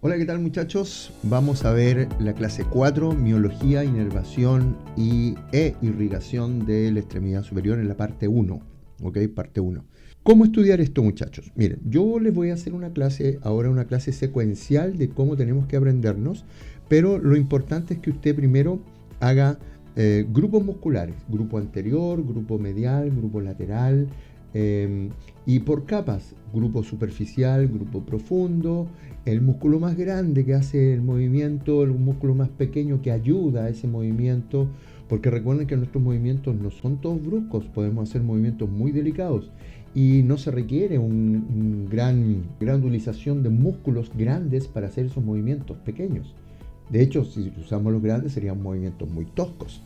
Hola, ¿qué tal muchachos? Vamos a ver la clase 4, miología, inervación e irrigación de la extremidad superior en la parte 1. ¿Ok? Parte 1. ¿Cómo estudiar esto, muchachos? Miren, yo les voy a hacer una clase secuencial de cómo tenemos que aprendernos, pero lo importante es que usted primero haga grupos musculares, grupo anterior, grupo medial, grupo lateral, y por capas, grupo superficial, grupo profundo, el músculo más grande que hace el movimiento, el músculo más pequeño que ayuda a ese movimiento, porque recuerden que nuestros movimientos no son todos bruscos, podemos hacer movimientos muy delicados y no se requiere una gran granulización de músculos grandes para hacer esos movimientos pequeños. De hecho, si usamos los grandes serían movimientos muy toscos.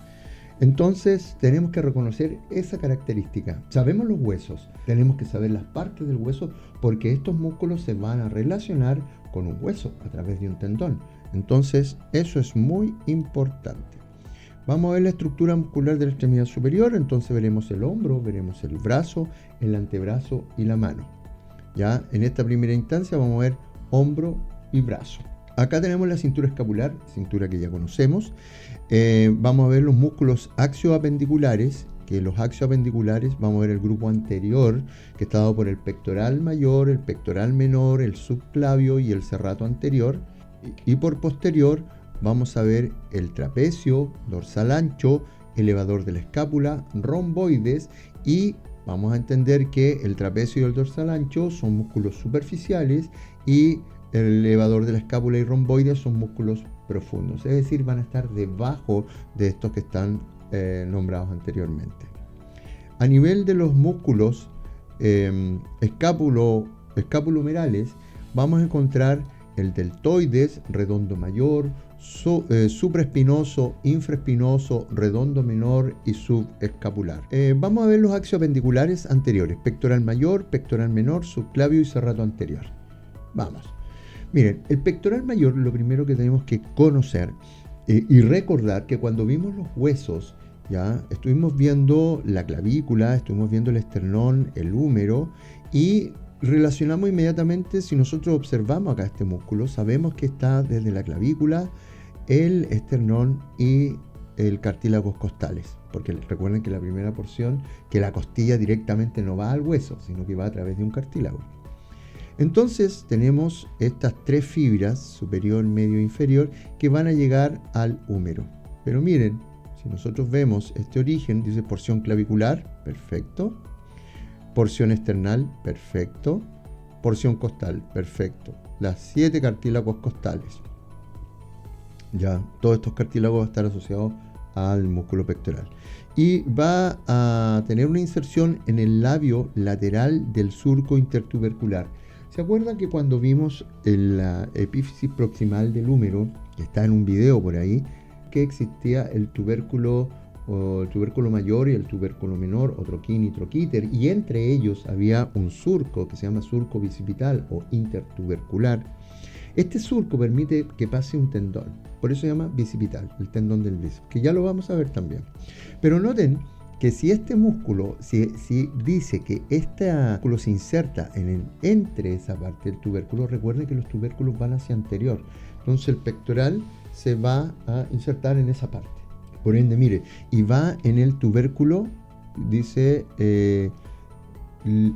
Entonces tenemos que reconocer esa característica. Sabemos los huesos, tenemos que saber las partes del hueso porque estos músculos se van a relacionar con un hueso a través de un tendón. Entonces eso es muy importante. Vamos a ver la estructura muscular de la extremidad superior. Entonces veremos el hombro, veremos el brazo, el antebrazo y la mano. Ya en esta primera instancia vamos a ver hombro y brazo. Acá tenemos la cintura escapular, cintura que ya conocemos. Vamos a ver los músculos axioapendiculares, que los axioapendiculares vamos a ver el grupo anterior, que está dado por el pectoral mayor, el pectoral menor, el subclavio y el serrato anterior. Y por posterior vamos a ver el trapecio, dorsal ancho, elevador de la escápula, romboides, y vamos a entender que el trapecio y el dorsal ancho son músculos superficiales y el elevador de la escápula y romboides son músculos profundos, es decir, van a estar debajo de estos que están nombrados anteriormente. A nivel de los músculos escapulohumerales, vamos a encontrar el deltoides, redondo mayor, supraespinoso, infraespinoso, redondo menor y subescapular. Vamos a ver los axioapendiculares anteriores, pectoral mayor, pectoral menor, subclavio y serrato anterior. Vamos. Miren, el pectoral mayor, lo primero que tenemos que conocer y recordar que cuando vimos los huesos, ya estuvimos viendo la clavícula, estuvimos viendo el esternón, el húmero, y relacionamos inmediatamente, si nosotros observamos acá este músculo, sabemos que está desde la clavícula, el esternón y el cartílagos costales, porque recuerden que la primera porción, que la costilla directamente no va al hueso, sino que va a través de un cartílago. Entonces tenemos estas tres fibras, superior, medio e inferior, que van a llegar al húmero. Pero miren, si nosotros vemos este origen, dice porción clavicular, perfecto. Porción esternal, perfecto. Porción costal, perfecto. Las 7 cartílagos costales. Ya, todos estos cartílagos van a estar asociados al músculo pectoral. Y va a tener una inserción en el labio lateral del surco intertubercular. ¿Se acuerdan que cuando vimos la epífisis proximal del húmero, que está en un video por ahí, que existía el tubérculo mayor y el tubérculo menor, o troquín y troquíter, y entre ellos había un surco que se llama surco bicipital o intertubercular? Este surco permite que pase un tendón, por eso se llama bicipital, el tendón del bíceps, que ya lo vamos a ver también. Pero noten que si este músculo, si dice que este músculo se inserta entre esa parte del tubérculo, recuerden que los tubérculos van hacia anterior. Entonces el pectoral se va a insertar en esa parte. Por ende, mire, y va en el tubérculo, dice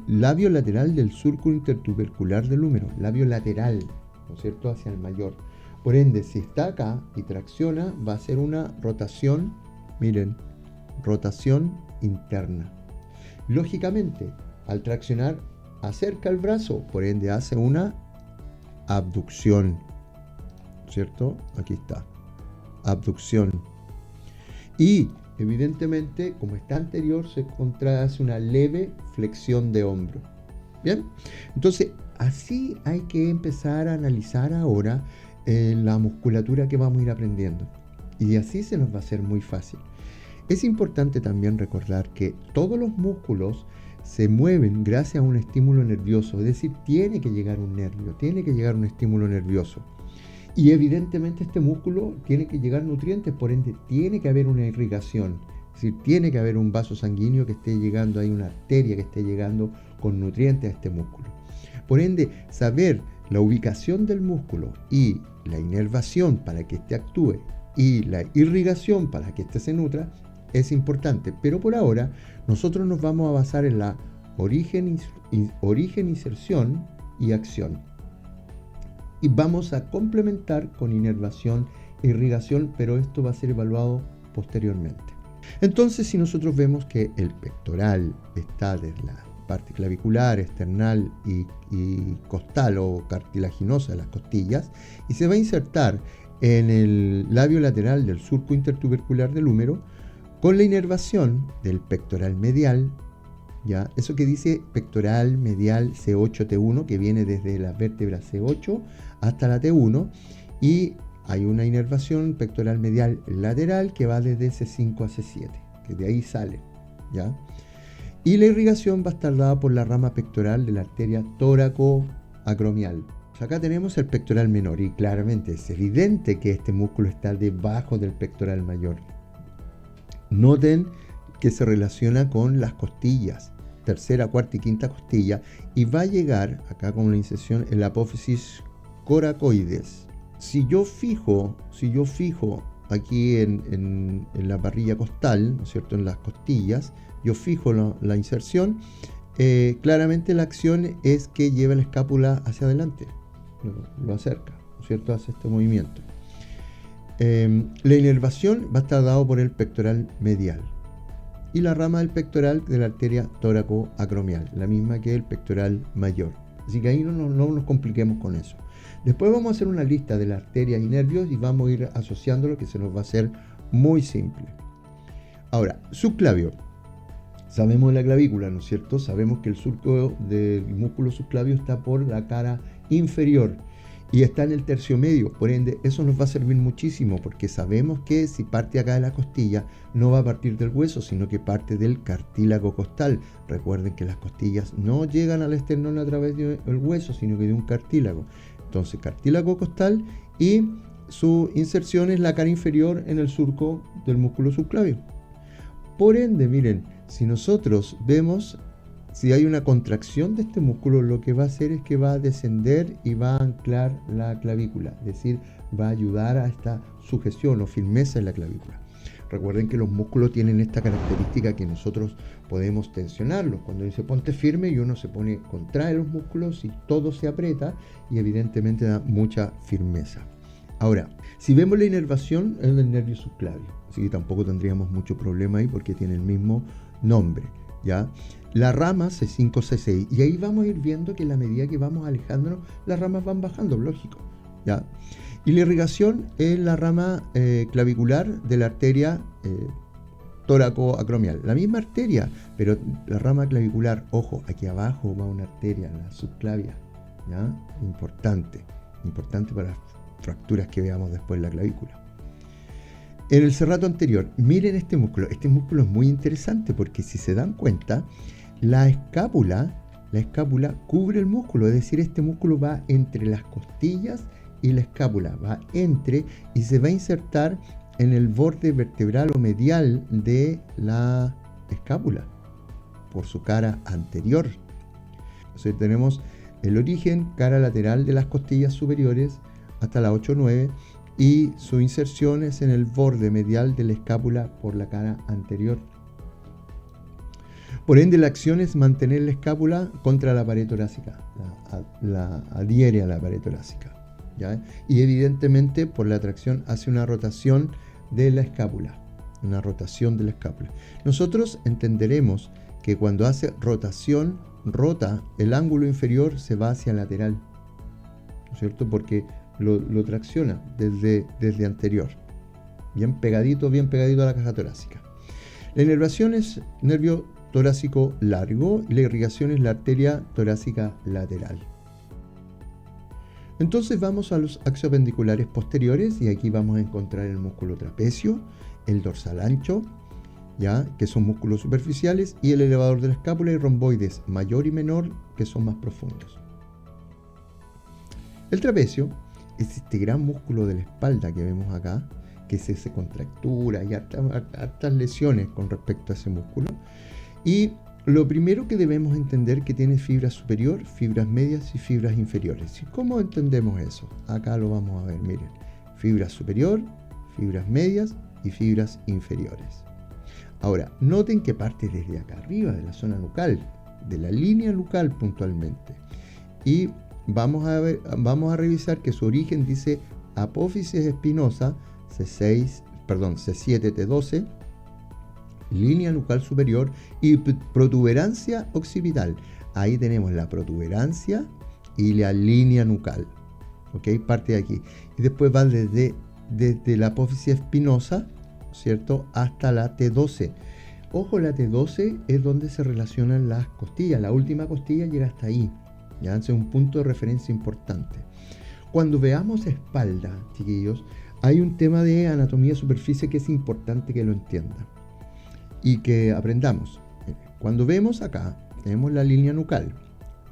labio lateral del surco intertubercular del húmero, labio lateral, ¿no es cierto?, hacia el mayor. Por ende, si está acá y tracciona, va a hacer una rotación, miren, rotación interna. Lógicamente, al traccionar, acerca el brazo, por ende hace una abducción, ¿cierto? Aquí está, abducción. Y evidentemente, como está anterior, se hace una leve flexión de hombro. Bien, entonces así hay que empezar a analizar ahora la musculatura que vamos a ir aprendiendo. Y así se nos va a hacer muy fácil. Es importante también recordar que todos los músculos se mueven gracias a un estímulo nervioso, es decir, tiene que llegar un nervio, tiene que llegar un estímulo nervioso. Y evidentemente este músculo tiene que llegar nutrientes, por ende tiene que haber una irrigación, es decir, tiene que haber un vaso sanguíneo que esté llegando, hay una arteria que esté llegando con nutrientes a este músculo. Por ende, saber la ubicación del músculo y la inervación para que éste actúe y la irrigación para que éste se nutra es importante, pero por ahora nosotros nos vamos a basar en la origen, inserción y acción. Y vamos a complementar con inervación e irrigación, pero esto va a ser evaluado posteriormente. Entonces, si nosotros vemos que el pectoral está desde la parte clavicular, esternal y costal o cartilaginosa de las costillas y se va a insertar en el labio lateral del surco intertubercular del húmero con la inervación del pectoral medial, ¿ya? Eso que dice pectoral medial C8-T1, que viene desde la vértebra C8 hasta la T1, y hay una inervación pectoral medial lateral que va desde C5 a C7, que de ahí sale, ¿ya? Y la irrigación va a estar dada por la rama pectoral de la arteria tóraco-acromial. Acá tenemos el pectoral menor y claramente es evidente que este músculo está debajo del pectoral mayor. Noten que se relaciona con las costillas, tercera, cuarta y quinta costilla, y va a llegar acá con la inserción en la apófisis coracoides. Si yo fijo aquí en la parrilla costal, ¿no es cierto?, en las costillas, yo fijo la inserción, claramente la acción es que lleva la escápula hacia adelante, lo acerca, ¿no es cierto?, hace este movimiento. La inervación va a estar dado por el pectoral medial y la rama del pectoral de la arteria tóraco-acromial, la misma que el pectoral mayor. Así que ahí no nos compliquemos con eso. Después vamos a hacer una lista de las arterias y nervios y vamos a ir asociándolo, que se nos va a hacer muy simple. Ahora, subclavio. Sabemos de la clavícula, ¿no es cierto? Sabemos que el surco del músculo subclavio está por la cara inferior y está en el tercio medio. Por ende, eso nos va a servir muchísimo porque sabemos que si parte acá de la costilla, no va a partir del hueso, sino que parte del cartílago costal. Recuerden que las costillas no llegan al esternón a través del hueso, sino que de un cartílago. Entonces, cartílago costal y su inserción es la cara inferior en el surco del músculo subclavio. Por ende, miren, si nosotros vemos, si hay una contracción de este músculo, lo que va a hacer es que va a descender y va a anclar la clavícula, es decir, va a ayudar a esta sujeción o firmeza en la clavícula. Recuerden que los músculos tienen esta característica que nosotros podemos tensionarlos. Cuando dice ponte firme y uno se pone, contrae los músculos y todo se aprieta y evidentemente da mucha firmeza. Ahora, si vemos la inervación es del nervio subclavio, así que tampoco tendríamos mucho problema ahí porque tiene el mismo nombre, ¿ya? La rama C5, C6, y ahí vamos a ir viendo que a la medida que vamos alejándonos, las ramas van bajando, lógico, ¿ya? Y la irrigación es la rama clavicular de la arteria tóraco-acromial. La misma arteria, pero la rama clavicular, ojo, aquí abajo va una arteria, la subclavia, ¿ya? Importante para las fracturas que veamos después en la clavícula. En el serrato anterior, miren este músculo es muy interesante porque si se dan cuenta, la escápula cubre el músculo, es decir, este músculo va entre las costillas y la escápula, va entre y se va a insertar en el borde vertebral o medial de la escápula por su cara anterior. Entonces tenemos el origen, cara lateral de las costillas superiores hasta la 8-9 y su inserción es en el borde medial de la escápula por la cara anterior. Por ende, la acción es mantener la escápula contra la pared torácica, la adhiere a la pared torácica, ¿ya? Y evidentemente por la tracción hace una rotación de la escápula, Nosotros entenderemos que cuando hace rotación, rota, el ángulo inferior se va hacia lateral, ¿no es cierto? Porque lo tracciona desde anterior, bien pegadito a la caja torácica. La inervación es nervio torácico largo y la irrigación es la arteria torácica lateral. Entonces vamos a los axiopendiculares posteriores y aquí vamos a encontrar el músculo trapecio, el dorsal ancho, ¿ya? Que son músculos superficiales, y el elevador de la escápula y romboides mayor y menor que son más profundos. El trapecio es este gran músculo de la espalda que vemos acá, que se contractura y hartas lesiones con respecto a ese músculo. Y lo primero que debemos entender que tiene fibra superior, fibras medias y fibras inferiores. ¿Y cómo entendemos eso? Acá lo vamos a ver, miren. Fibra superior, fibras medias y fibras inferiores. Ahora, noten que parte desde acá arriba, de la zona nucal, de la línea nucal puntualmente. Y vamos a revisar que su origen dice apófisis espinosa, C7-T12, línea nucal superior y protuberancia occipital. Ahí tenemos la protuberancia y la línea nucal. ¿Ok? Parte de aquí. Y después va desde la apófisis espinosa, ¿cierto?, hasta la T12. Ojo, la T12 es donde se relacionan las costillas. La última costilla llega hasta ahí. Ya es un punto de referencia importante. Cuando veamos espalda, chiquillos, hay un tema de anatomía de superficie que es importante que lo entiendan y que aprendamos. Cuando vemos acá, tenemos la línea nucal.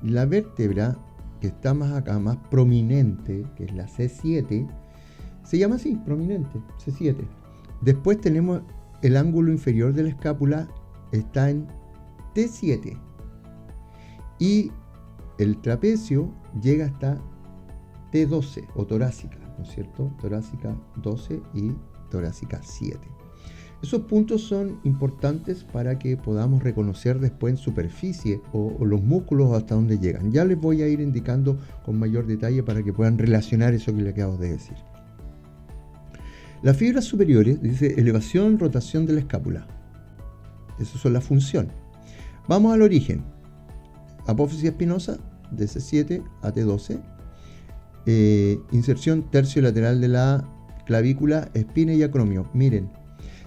La vértebra que está más acá, más prominente, que es la C7, se llama así, prominente, C7. Después tenemos el ángulo inferior de la escápula, está en T7. Y el trapecio llega hasta T12, o torácica, ¿no es cierto? Torácica 12 y torácica 7. Esos puntos son importantes para que podamos reconocer después en superficie o los músculos hasta dónde llegan. Ya les voy a ir indicando con mayor detalle para que puedan relacionar eso que les acabo de decir. Las fibras superiores, dice elevación, rotación de la escápula. Esas son las funciones. Vamos al origen. Apófisis espinosa, de C7 a T12. Inserción tercio lateral de la clavícula, espina y acromio. Miren,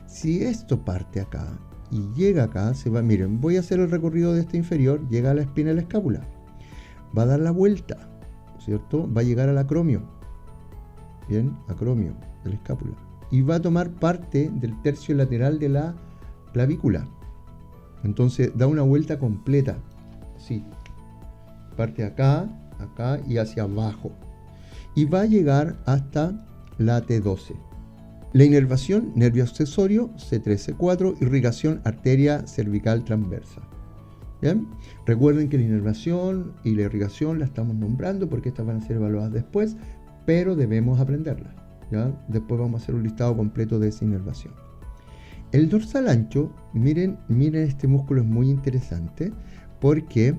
si esto parte acá y llega acá, se va, miren, voy a hacer el recorrido de este inferior, llega a la espina de la escápula, va a dar la vuelta, ¿cierto? Va a llegar al acromio, bien, acromio de la escápula, y va a tomar parte del tercio lateral de la clavícula. Entonces da una vuelta completa, sí, parte acá, acá y hacia abajo, y va a llegar hasta la T12. La inervación, nervio accesorio, C3, C4, irrigación, arteria cervical transversa. ¿Bien? Recuerden que la inervación y la irrigación la estamos nombrando porque estas van a ser evaluadas después, pero debemos aprenderlas. ¿Ya? Después vamos a hacer un listado completo de esa inervación. El dorsal ancho, miren este músculo es muy interesante porque,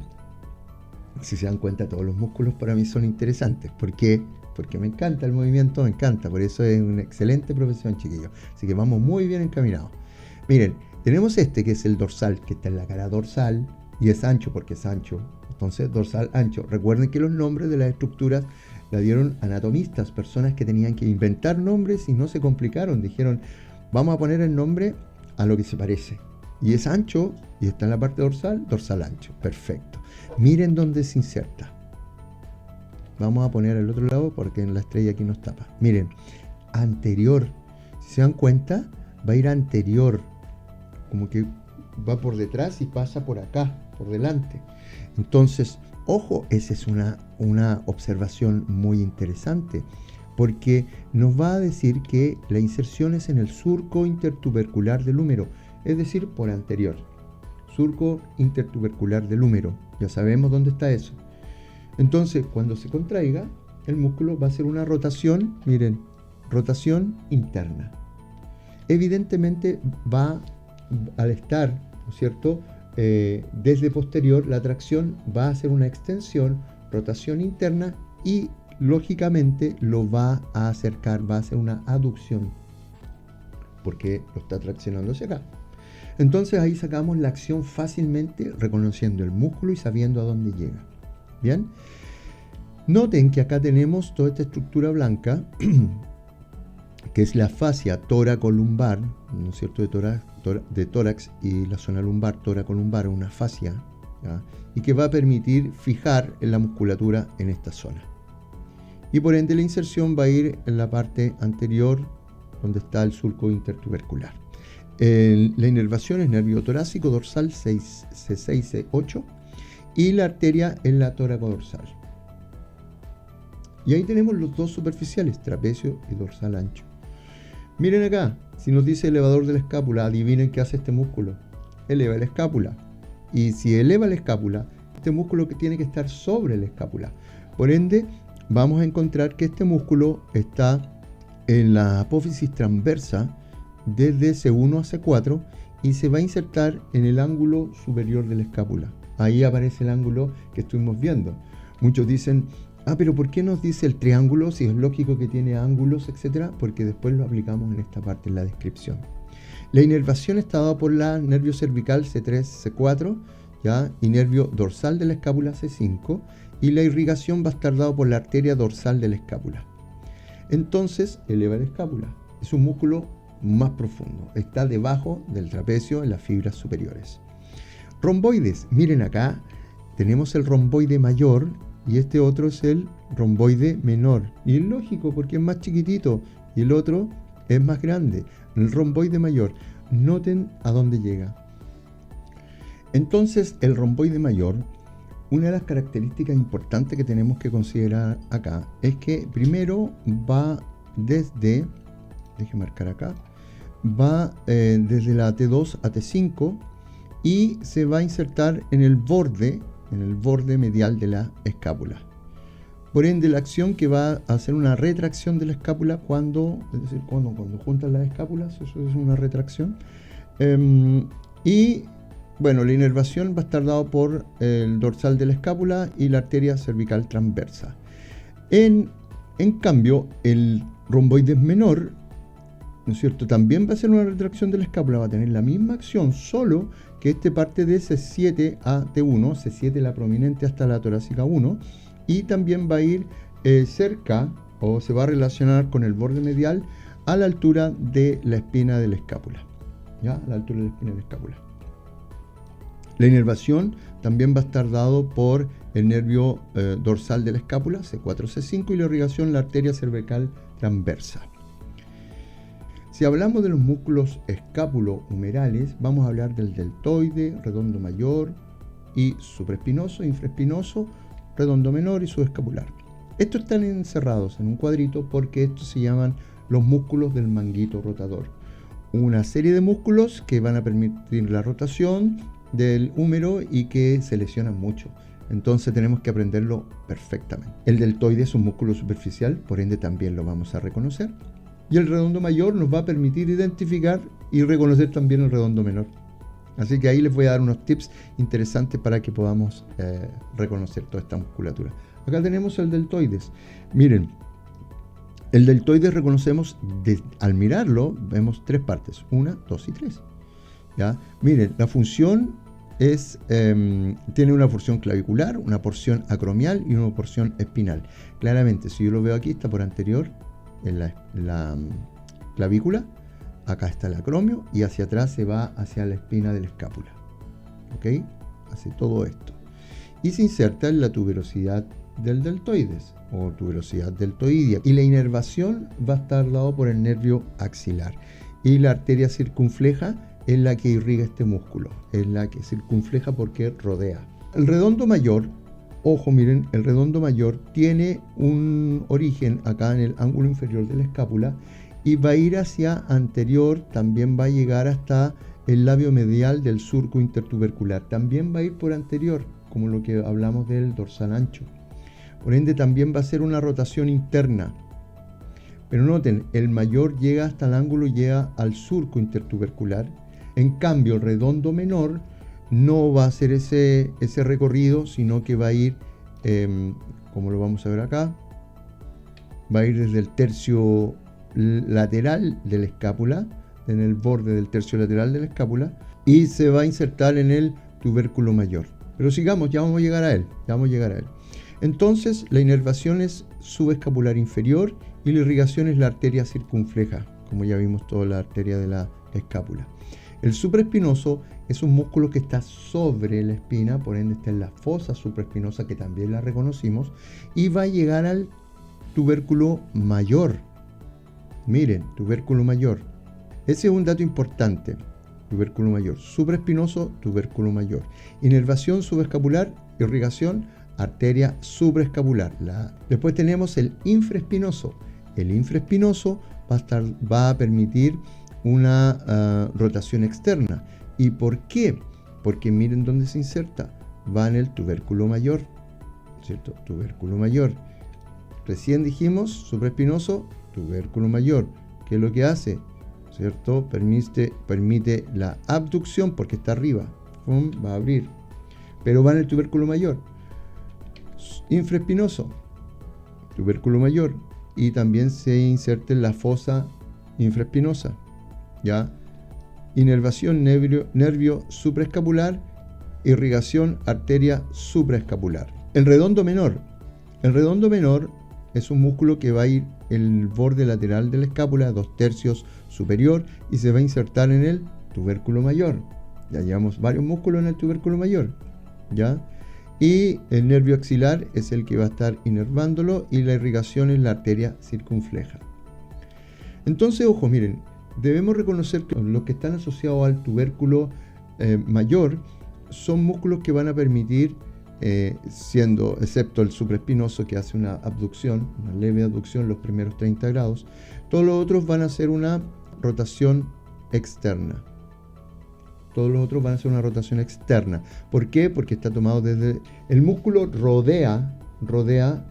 si se dan cuenta, todos los músculos para mí son interesantes. ¿Por qué? Porque me encanta el movimiento, me encanta, por eso es una excelente profesión, chiquillos. Así que vamos muy bien encaminados. Miren, tenemos este que es el dorsal, que está en la cara dorsal, y es ancho porque es ancho. Entonces, dorsal ancho. Recuerden que los nombres de las estructuras la dieron anatomistas, personas que tenían que inventar nombres y no se complicaron. Dijeron, vamos a poner el nombre a lo que se parece. Y es ancho, y está en la parte dorsal, dorsal ancho. Perfecto. Miren dónde se inserta. Vamos a poner al otro lado porque en la estrella aquí nos tapa. Miren, anterior. Si se dan cuenta, va a ir anterior. Como que va por detrás y pasa por acá, por delante. Entonces, ojo, esa es una observación muy interesante. Porque nos va a decir que la inserción es en el surco intertubercular del húmero. Es decir, por anterior. Surco intertubercular del húmero. Ya sabemos dónde está eso. Entonces, cuando se contraiga, el músculo va a hacer una rotación, miren, rotación interna. Evidentemente va, al estar, ¿no es cierto?, desde posterior, la tracción va a hacer una extensión, rotación interna y, lógicamente, lo va a acercar, va a hacer una aducción, porque lo está traccionando hacia acá. Entonces, ahí sacamos la acción fácilmente, reconociendo el músculo y sabiendo a dónde llega. Bien, noten que acá tenemos toda esta estructura blanca que es la fascia tóraco-lumbar, ¿no es cierto?, de tórax y la zona lumbar, tóraco-lumbar, una fascia, ¿ya?, y que va a permitir fijar en la musculatura en esta zona. Y por ende la inserción va a ir en la parte anterior donde está el surco intertubercular. La inervación es nervio torácico dorsal C6, C8 y la arteria en la tóraco-dorsal. Y ahí tenemos los dos superficiales, trapecio y dorsal ancho. Miren acá, si nos dice elevador de la escápula, adivinen qué hace este músculo. Eleva la escápula. y si eleva la escápula, este músculo que tiene que estar sobre la escápula. Por ende, vamos a encontrar que este músculo está en la apófisis transversa desde C1 a C4 y se va a insertar en el ángulo superior de la escápula. Ahí aparece el ángulo que estuvimos viendo. Muchos dicen, pero ¿por qué nos dice el triángulo si es lógico que tiene ángulos, etcétera? Porque después lo aplicamos en esta parte, en la descripción. La inervación está dada por la nervio cervical C3, C4, ¿ya? Y nervio dorsal de la escápula C5, y la irrigación va a estar dada por la arteria dorsal de la escápula. Entonces, eleva la escápula. Es un músculo más profundo. Está debajo del trapecio en las fibras superiores. Romboides. Miren acá, tenemos el romboide mayor y este otro es el romboide menor. Y es lógico porque es más chiquitito y el otro es más grande. El romboide mayor. Noten a dónde llega. Entonces, el romboide mayor, una de las características importantes que tenemos que considerar acá es que primero va desde, déjenme marcar acá, va desde la T2 a T5 y se va a insertar en el borde medial de la escápula. Por ende, la acción que va a hacer una retracción de la escápula cuando juntan las escápulas, eso es una retracción. Y bueno, la inervación va a estar dado por el dorsal de la escápula y la arteria cervical transversa. En cambio, el romboides menor, ¿no es cierto?, también va a ser una retracción de la escápula, va a tener la misma acción, solo que este parte de C7 a T1, C7 la prominente hasta la torácica 1, y también va a ir cerca, o se va a relacionar con el borde medial a la altura de la espina de la escápula. ¿Ya? A la altura de la espina de la escápula. La inervación también va a estar dado por el nervio dorsal de la escápula, C4, C5, y la irrigación, la arteria cervical transversa. Si hablamos de los músculos escápulo-humerales, vamos a hablar del deltoide, redondo mayor y supraespinoso, infraespinoso, redondo menor y subescapular. Estos están encerrados en un cuadrito porque estos se llaman los músculos del manguito rotador. Una serie de músculos que van a permitir la rotación del húmero y que se lesionan mucho. Entonces tenemos que aprenderlo perfectamente. El deltoide es un músculo superficial, por ende también lo vamos a reconocer. Y el redondo mayor nos va a permitir identificar y reconocer también el redondo menor. Así que ahí les voy a dar unos tips interesantes para que podamos reconocer toda esta musculatura. Acá tenemos el deltoides. Miren, el deltoides reconocemos, al mirarlo, vemos tres partes, 1, 2 y 3. ¿Ya? Miren, la función tiene una porción clavicular, una porción acromial y una porción espinal. Claramente, si yo lo veo aquí, está por anterior en la clavícula. Acá está el acromio y hacia atrás se va hacia la espina de la escápula. ¿Ok? Hace todo esto. Y se inserta en la tuberosidad del deltoides o tuberosidad deltoidea. Y la inervación va a estar dado por el nervio axilar. Y la arteria circunfleja es la que irriga este músculo. Es la que circunfleja porque rodea. El redondo mayor, ojo, miren, el redondo mayor tiene un origen acá en el ángulo inferior de la escápula y va a ir hacia anterior, también va a llegar hasta el labio medial del surco intertubercular. También va a ir por anterior, como lo que hablamos del dorsal ancho. Por ende, también va a ser una rotación interna. Pero noten, el mayor llega hasta el ángulo y llega al surco intertubercular. En cambio, el redondo menor no va a hacer ese recorrido, sino que va a ir, como lo vamos a ver acá, va a ir desde el tercio lateral de la escápula, en el borde del tercio lateral de la escápula, y se va a insertar en el tubérculo mayor. Pero sigamos, ya vamos a llegar a él. Entonces, la inervación es subescapular inferior y la irrigación es la arteria circunfleja, como ya vimos toda la arteria de la escápula. El supraespinoso es un músculo que está sobre la espina, por ende está en la fosa supraespinosa, que también la reconocimos, y va a llegar al tubérculo mayor. Miren, tubérculo mayor. Ese es un dato importante. Tubérculo mayor. Supraespinoso, tubérculo mayor. Inervación subescapular, irrigación, arteria supraescapular. Después tenemos el infraespinoso. El infraespinoso va a permitir una rotación externa. ¿Y por qué? porque miren dónde se inserta. Va en el tubérculo mayor, ¿cierto? Tubérculo mayor. Recién dijimos, supraespinoso, tubérculo mayor. ¿Qué es lo que hace? ¿Cierto? Permite la abducción porque está arriba. ¡Pum! Va a abrir. Pero va en el tubérculo mayor. Infraespinoso, tubérculo mayor. Y también se inserta en la fosa infraespinosa. ¿Ya? Inervación nervio supraescapular, irrigación arteria supraescapular. El redondo menor. El redondo menor es un músculo que va a ir el borde lateral de la escápula, 2/3 superior, y se va a insertar en el tubérculo mayor. Ya llevamos varios músculos en el tubérculo mayor, ¿ya? Y el nervio axilar es el que va a estar inervándolo, y la irrigación es la arteria circunfleja. Entonces, ojo, miren, debemos reconocer que los que están asociados al tubérculo mayor son músculos que van a permitir, excepto el supraespinoso que hace una abducción, una leve abducción los primeros 30 grados, todos los otros van a hacer una rotación externa. Todos los otros van a hacer una rotación externa. ¿Por qué? Porque está tomado desde... El músculo rodea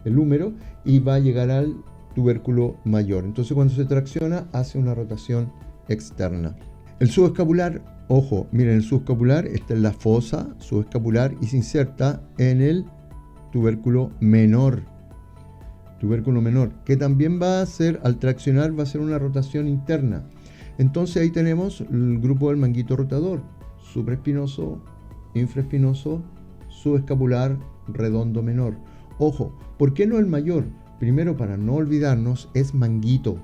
el húmero y va a llegar al tubérculo mayor. Entonces cuando se tracciona hace una rotación externa. El subescapular, ojo, miren, el subescapular está en la fosa subescapular y se inserta en el tubérculo menor. Tubérculo menor, que también va a hacer, al traccionar, va a hacer una rotación interna. Entonces ahí tenemos el grupo del manguito rotador: supraespinoso, infraespinoso, subescapular, redondo menor. Ojo, ¿por qué no el mayor? Primero, para no olvidarnos, es manguito,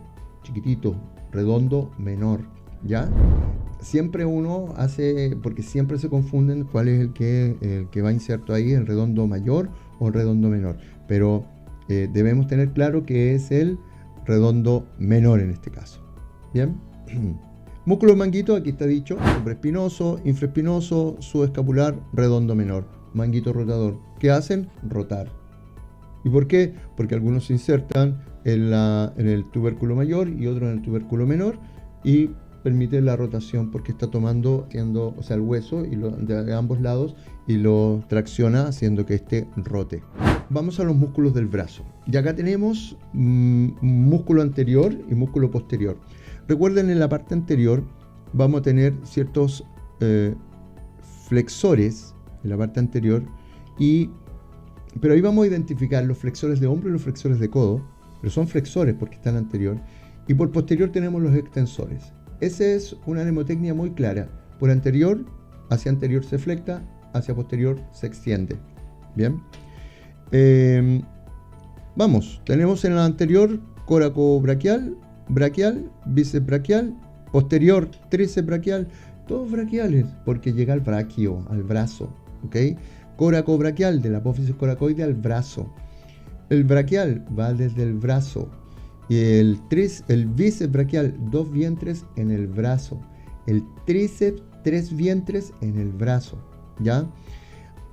chiquitito, redondo menor, ¿ya? Siempre uno hace, porque siempre se confunden cuál es el que va inserto ahí, el redondo mayor o el redondo menor. Pero debemos tener claro que es el redondo menor en este caso. ¿Bien? Músculo manguito, aquí está dicho: supraespinoso, infraespinoso, subescapular, redondo menor. Manguito rotador. ¿Qué hacen? Rotar. ¿Y por qué? Porque algunos se insertan en el tubérculo mayor y otros en el tubérculo menor, y permite la rotación porque está tomando, el hueso de ambos lados, y lo tracciona haciendo que este rote. Vamos a los músculos del brazo. Y acá tenemos músculo anterior y músculo posterior. Recuerden, en la parte anterior vamos a tener ciertos flexores en la parte anterior, pero ahí vamos a identificar los flexores de hombro y los flexores de codo, pero son flexores porque están anterior, y por posterior tenemos los extensores. Esa es una mnemotecnia muy clara: por anterior, hacia anterior se flexa, hacia posterior se extiende. Bien, vamos, tenemos en la anterior coracobraquial, braquial, bíceps braquial, posterior tríceps braquial, todos braquiales porque llega al braquio, al brazo, ¿ok? Coracobraquial, de la apófisis coracoide al brazo. El braquial va desde el brazo, y el bíceps braquial, 2 vientres en el brazo. El tríceps, 3 vientres en el brazo, ¿ya?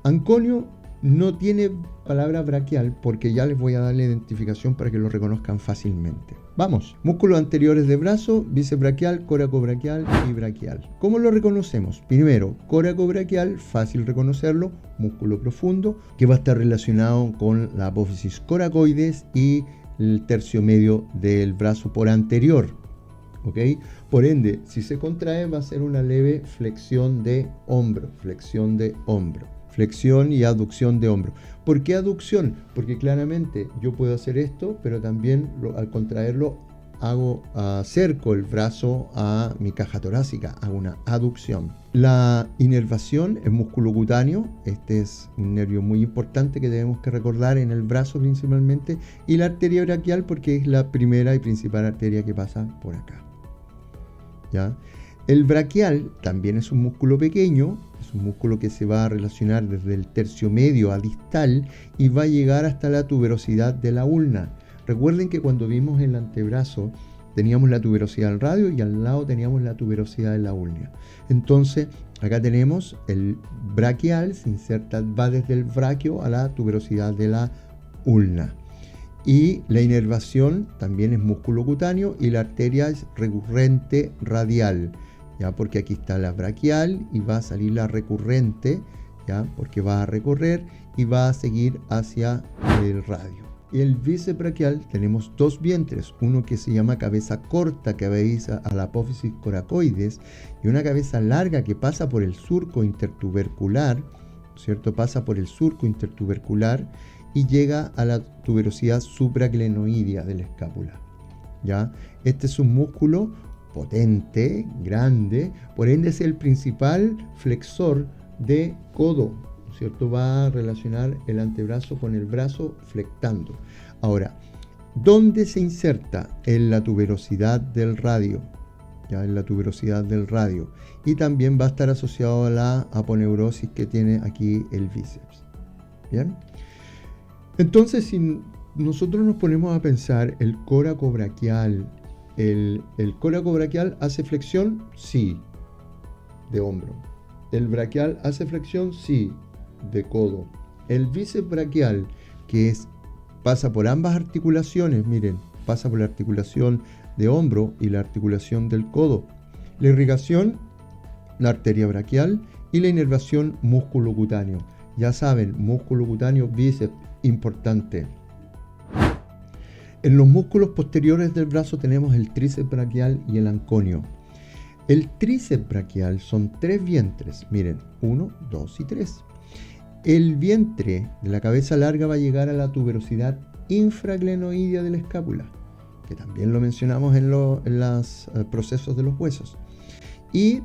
Anconio no tiene palabra braquial porque ya les voy a dar la identificación para que lo reconozcan fácilmente. Vamos, músculos anteriores de brazo: bíceps braquial, coracobraquial y braquial. ¿Cómo lo reconocemos? Primero, coracobraquial, fácil reconocerlo, músculo profundo que va a estar relacionado con la apófisis coracoides y el tercio medio del brazo por anterior, ¿ok? Por ende, si se contrae va a ser una leve flexión de hombro, flexión y aducción de hombro. ¿Por qué aducción? Porque claramente yo puedo hacer esto, pero también al contraerlo acerco el brazo a mi caja torácica, hago una aducción. La inervación es músculo cutáneo, este es un nervio muy importante que debemos que recordar en el brazo principalmente, y la arteria braquial porque es la primera y principal arteria que pasa por acá, ¿ya? El braquial también es un músculo pequeño, es un músculo que se va a relacionar desde el tercio medio a distal y va a llegar hasta la tuberosidad de la ulna. Recuerden que cuando vimos el antebrazo teníamos la tuberosidad del radio y al lado teníamos la tuberosidad de la ulna. Entonces acá tenemos el braquial, se inserta, va desde el braquio a la tuberosidad de la ulna. Y la inervación también es músculo cutáneo y la arteria es recurrente radial. ya, porque aquí está la braquial y va a salir la recurrente, ya, porque va a recorrer y va a seguir hacia el radio. El bíceps braquial tenemos dos vientres, uno que se llama cabeza corta, que veis a la apófisis coracoides, y una cabeza larga que pasa por el surco intertubercular, ¿cierto? Pasa por el surco intertubercular y llega a la tuberosidad supraglenoidea de la escápula, ¿ya? Este es un músculo potente, grande, por ende es el principal flexor de codo, ¿cierto? Va a relacionar el antebrazo con el brazo flectando. Ahora, ¿dónde se inserta? En la tuberosidad del radio, ya, en la tuberosidad del radio, y también va a estar asociado a la aponeurosis que tiene aquí el bíceps. Bien, entonces si nosotros nos ponemos a pensar el coracobraquial, el coracobraquial hace flexión, sí, de hombro. El braquial hace flexión, sí, de codo. El bíceps braquial, que pasa por ambas articulaciones, miren, pasa por la articulación de hombro y la articulación del codo. La irrigación, la arteria braquial, y la inervación músculo cutáneo. Ya saben, músculo cutáneo, bíceps, importante. En los músculos posteriores del brazo tenemos el tríceps braquial y el anconio. El tríceps braquial son tres vientres, miren, 1, 2 y 3. El vientre de la cabeza larga va a llegar a la tuberosidad infraglenoidea de la escápula, que también lo mencionamos en los procesos de los huesos. Y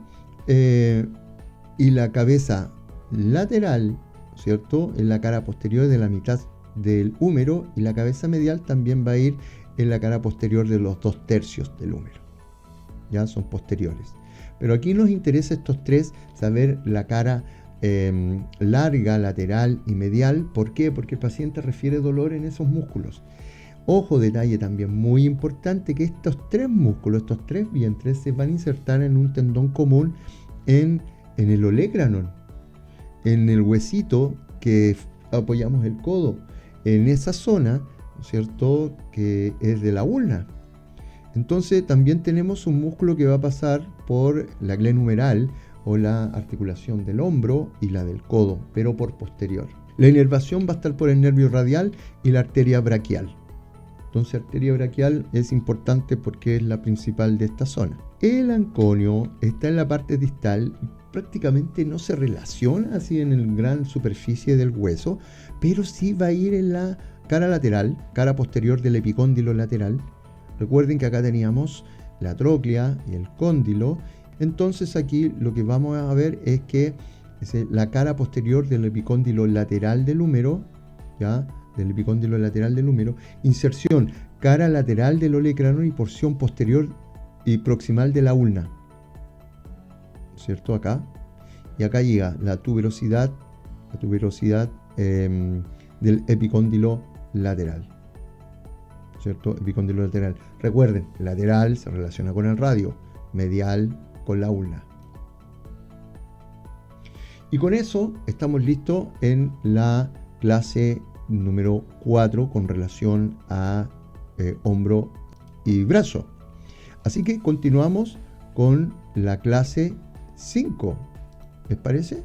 la cabeza lateral, ¿cierto?, en la cara posterior de la mitad del húmero, y la cabeza medial también va a ir en la cara posterior de los 2/3 del húmero. Ya son posteriores. Pero aquí nos interesa estos tres, saber la cara larga, lateral y medial. ¿Por qué? Porque el paciente refiere dolor en esos músculos. Ojo, detalle también muy importante, que estos tres músculos, estos tres vientres, se van a insertar en un tendón común en el olecranon, en el huesito que apoyamos el codo, en esa zona, ¿cierto?, que es de la ulna. Entonces también tenemos un músculo que va a pasar por la glenumeral o la articulación del hombro y la del codo, pero por posterior. La inervación va a estar por el nervio radial y la arteria braquial. Entonces, arteria braquial es importante porque es la principal de esta zona. El anconio está en la parte distal y prácticamente no se relaciona así en la gran superficie del hueso, pero sí va a ir en la cara lateral, cara posterior del epicóndilo lateral. Recuerden que acá teníamos la tróclea y el cóndilo. Entonces aquí lo que vamos a ver es que es la cara posterior del epicóndilo lateral del húmero, ¿ya?, del epicóndilo lateral del húmero, inserción cara lateral del olecranon y porción posterior y proximal de la ulna, ¿cierto? Acá. Y acá llega la tuberosidad del epicóndilo lateral, ¿cierto? Epicóndilo lateral. Recuerden, lateral se relaciona con el radio, medial con la ulna. Y con eso estamos listos en la clase número 4 con relación a hombro y brazo. Así que continuamos con la clase 5. ¿Les parece?